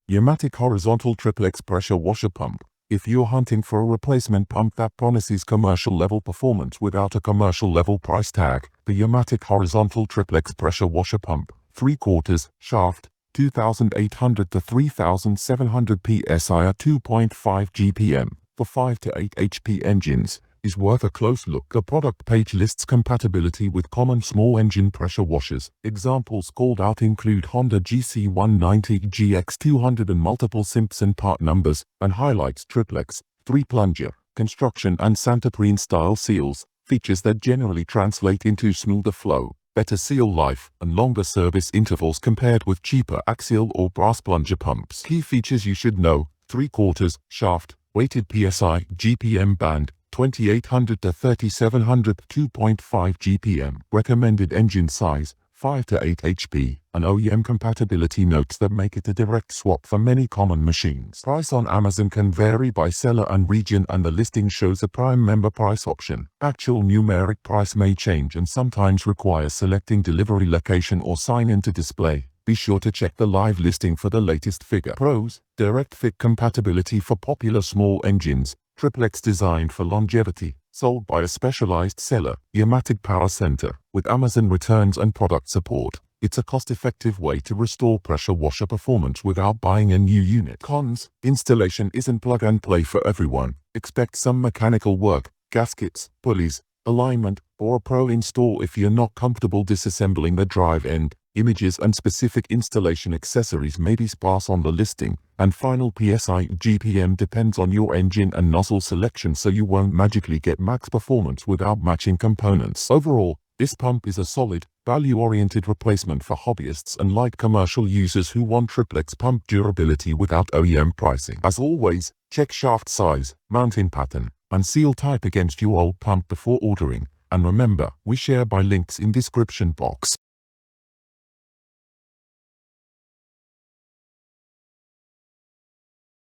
YAMATIC horizontal triplex pressure washer pump. If you're hunting for a replacement pump that promises commercial level performance without a commercial level price tag, the YAMATIC horizontal triplex pressure washer pump, 3/4 shaft, 2800 to 3700 psi at 2.5 GPM for 5 to 8 HP engines, is worth a close look. The product page lists compatibility with common small engine pressure washers. Examples called out include Honda GC190, GX200 and multiple Simpson part numbers, and highlights Triplex, 3-plunger, construction and Santoprene style seals, features that generally translate into smoother flow, better seal life, and longer service intervals compared with cheaper axial or brass plunger pumps. Key features you should know: 3/4 shaft, weighted PSI, GPM band, 2800 to 3700, 2.5 GPM. Recommended engine size, 5 to 8 HP, and OEM compatibility notes that make it a direct swap for many common machines. Price on Amazon can vary by seller and region, and the listing shows a Prime member price option. Actual numeric price may change and sometimes require selecting delivery location or sign-in to display. Be sure to check the live listing for the latest figure. Pros: direct fit compatibility for popular small engines. Triplex designed for longevity. Sold by a specialized seller, YAMATIC Power Center. With Amazon returns and product support, it's a cost-effective way to restore pressure washer performance without buying a new unit. Cons: installation isn't plug and play for everyone. Expect some mechanical work, gaskets, pulleys, alignment, or a pro install if you're not comfortable disassembling the drive end. Images and specific installation accessories may be sparse on the listing, and final PSI GPM depends on your engine and nozzle selection, so you won't magically get max performance without matching components. Overall, this pump is a solid, value-oriented replacement for hobbyists and light commercial users who want triplex pump durability without OEM pricing. As always, check shaft size, mounting pattern, and seal type against your old pump before ordering. And remember, we share by links in description box.